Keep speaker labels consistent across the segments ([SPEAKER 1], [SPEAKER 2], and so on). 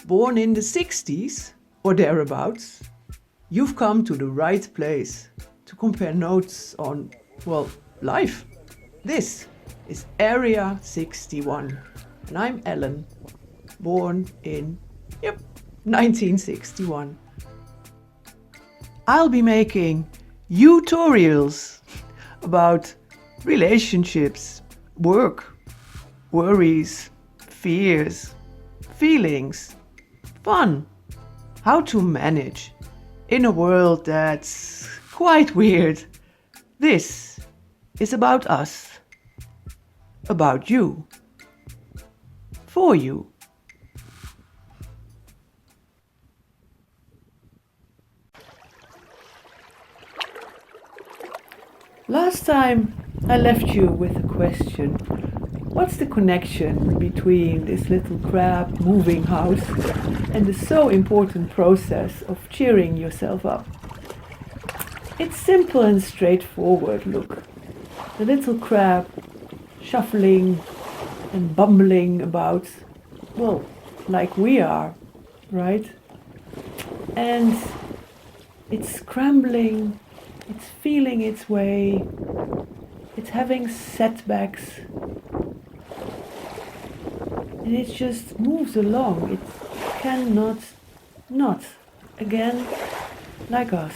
[SPEAKER 1] born in the 60s or thereabouts, you've come to the right place to compare notes on, well, life. This is Area 61 and I'm Ellen, born in, 1961. I'll be making YOUtorials about relationships, work, worries, fears, feelings, fun, how to manage in a world that's quite weird. This is about us, about you, for you. Last time I left you with a question. What's the connection between this little crab moving house and the so important process of cheering yourself up? It's simple and straightforward, look. The little crab shuffling and bumbling about, well, like we are, right? And it's scrambling, it's feeling its way, it's having setbacks, and it just moves along. It cannot not, again, like us.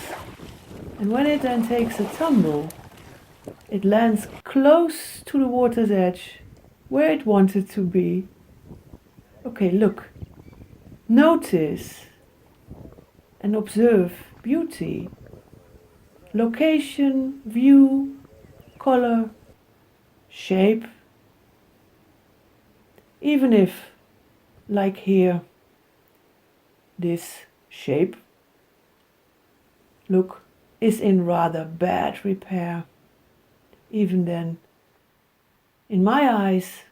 [SPEAKER 1] And when it then takes a tumble, it lands close to the water's edge, where it wanted to be. Okay, look, notice and observe beauty, location, view, color, shape. Even if, like here, this shape, look, is in rather bad repair. Even then, in my eyes,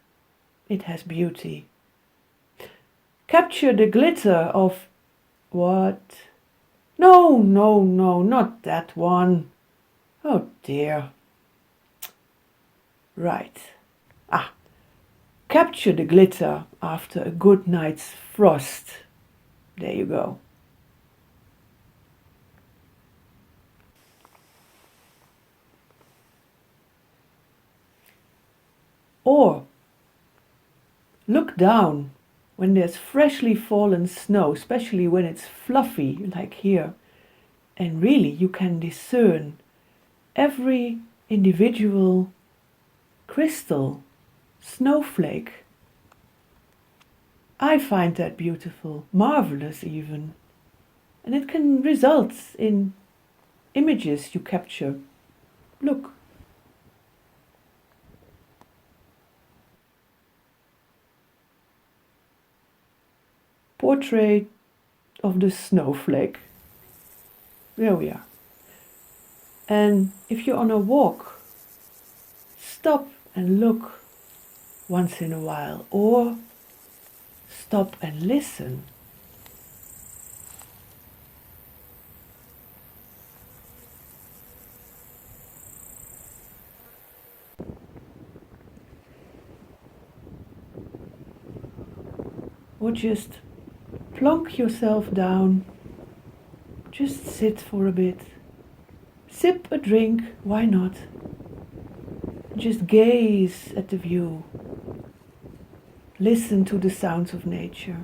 [SPEAKER 1] it has beauty. Capture the glitter of what? No, not that one. Oh dear. Right. Capture the glitter after a good night's frost. There you go. Or look down when there's freshly fallen snow, especially when it's fluffy like here, and really you can discern every individual crystal, snowflake. I find that beautiful, marvelous even, and it can result in images you capture. Look. Portrait of the snowflake. There we are. And if you're on a walk, stop and look once in a while, or stop and listen. Or just plonk yourself down, just sit for a bit, sip a drink, why not? Just gaze at the view, listen to the sounds of nature.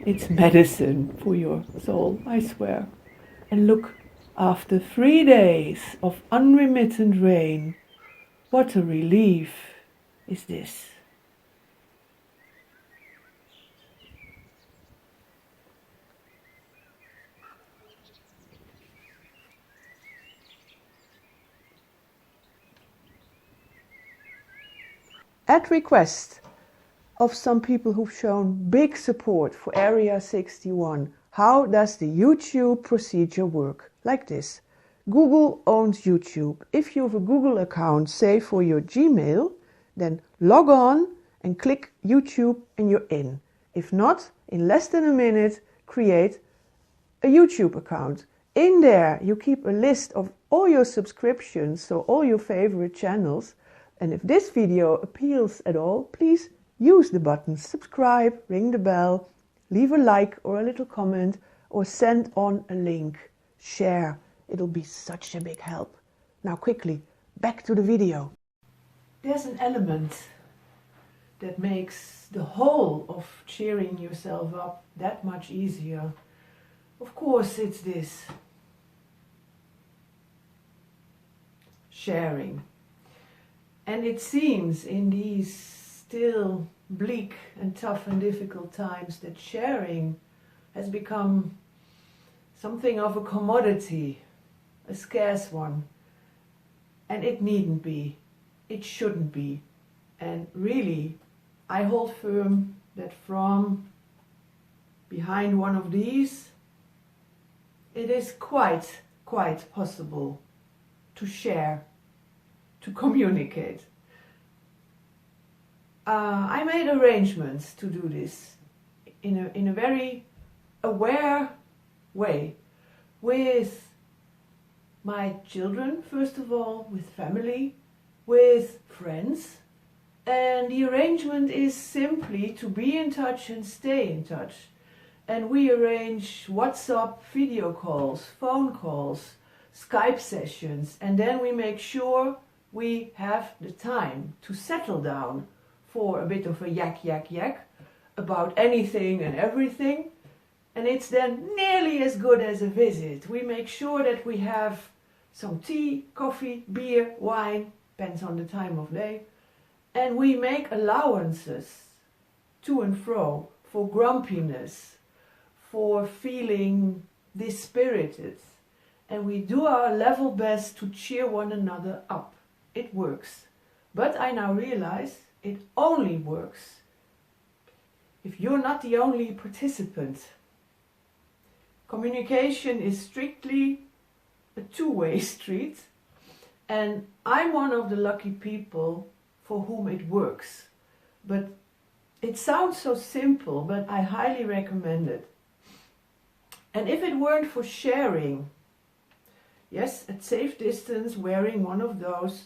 [SPEAKER 1] It's medicine for your soul, I swear. And look, after 3 days of unremittent rain, what a relief is this. At request of some people who've shown big support for Area 61, how does the YouTube procedure work? Like this. Google owns YouTube. If you have a Google account, say for your Gmail, then log on and click YouTube and you're in. If not, in less than a minute, create a YouTube account. In there, you keep a list of all your subscriptions, so all your favorite channels. And if this video appeals at all, please use the buttons subscribe, ring the bell, leave a like or a little comment, or send on a link. Share. It'll be such a big help. Now quickly, back to the video. There's an element that makes the whole of cheering yourself up that much easier. Of course, it's this. Sharing. And it seems in these still bleak and tough and difficult times that sharing has become something of a commodity, a scarce one. And it needn't be. It shouldn't be. And really, I hold firm that from behind one of these, it is quite possible to share, to communicate. I made arrangements to do this in a very aware way with my children, first of all, with family, with friends. And the arrangement is simply to be in touch and stay in touch. And we arrange WhatsApp video calls, phone calls, Skype sessions, and then we make sure we have the time to settle down for a bit of a yak about anything and everything. And it's then nearly as good as a visit. We make sure that we have some tea, coffee, beer, wine, depends on the time of day. And we make allowances to and fro for grumpiness, for feeling dispirited. And we do our level best to cheer one another up. It works. But I now realize it only works if you're not the only participant. Communication is strictly a two-way street. And I'm one of the lucky people for whom it works. But it sounds so simple, but I highly recommend it. And if it weren't for sharing, yes, at safe distance, wearing one of those,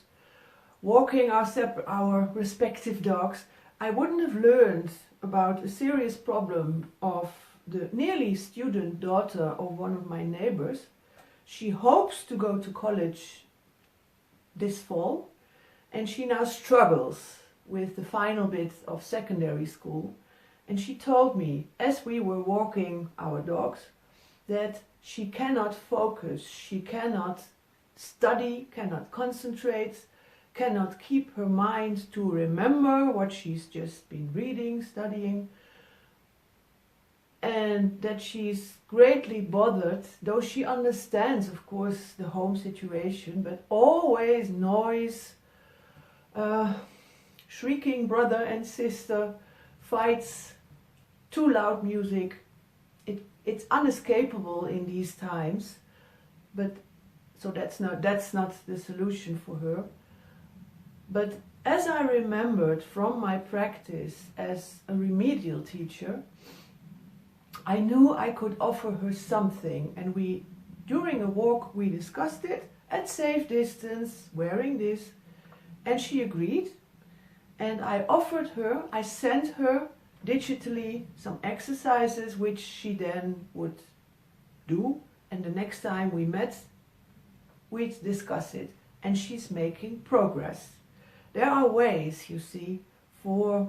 [SPEAKER 1] walking our respective dogs, I wouldn't have learned about a serious problem of the nearly student daughter of one of my neighbors. She hopes to go to college this fall, and she now struggles with the final bit of secondary school. And she told me, as we were walking our dogs, that she cannot focus, she cannot study, cannot concentrate, cannot keep her mind to remember what she's just been reading, studying, and that she's greatly bothered, though she understands, of course, the home situation, but always noise, shrieking brother and sister, fights, too loud music. It's unescapable in these times, but so that's not the solution for her. But as I remembered from my practice as a remedial teacher, I knew I could offer her something, and during a walk we discussed it at safe distance, wearing this, and she agreed. And I sent her digitally some exercises which she then would do, and the next time we met we'd discuss it, and she's making progress. There are ways, you see, for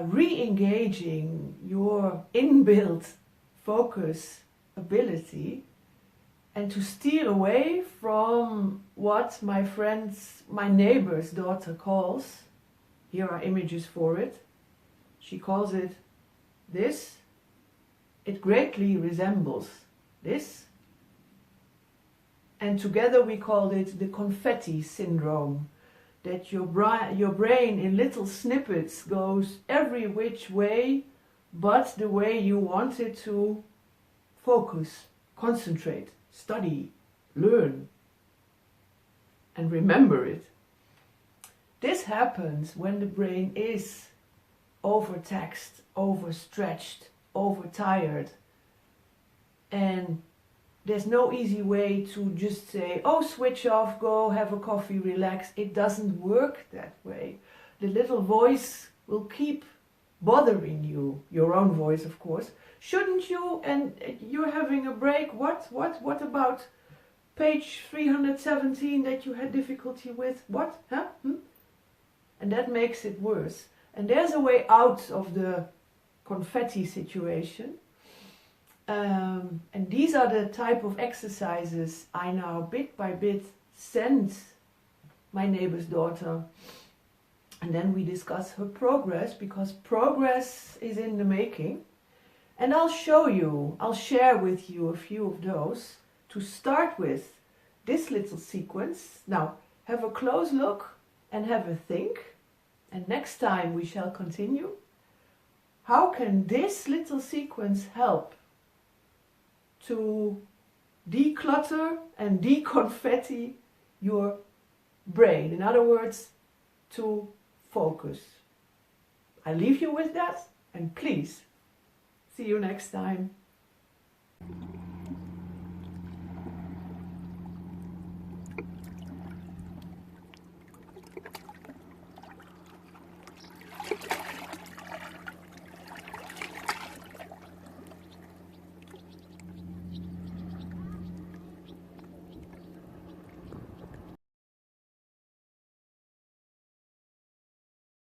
[SPEAKER 1] re-engaging your inbuilt focus ability and to steer away from what my neighbor's daughter calls, here are images for it, she calls it this, it greatly resembles this, and together we called it the confetti syndrome, that your brain in little snippets goes every which way but the way you want it to focus, concentrate, study, learn, and remember it. This happens when the brain is overtaxed, overstretched, overtired, and there's no easy way to just say, oh, switch off, go have a coffee, relax. It doesn't work that way. The little voice will keep bothering you, your own voice of course. Shouldn't you, and you're having a break, what about page 317 that you had difficulty with, what, huh? And that makes it worse. And there's a way out of the confetti situation. And these are the type of exercises I now bit by bit send my neighbor's daughter. And then we discuss her progress, because progress is in the making. And I'll share with you a few of those to start with this little sequence. Now, have a close look and have a think. And next time we shall continue. How can this little sequence help to declutter and deconfetti your brain? In other words, to focus. I leave you with that, and please, see you next time.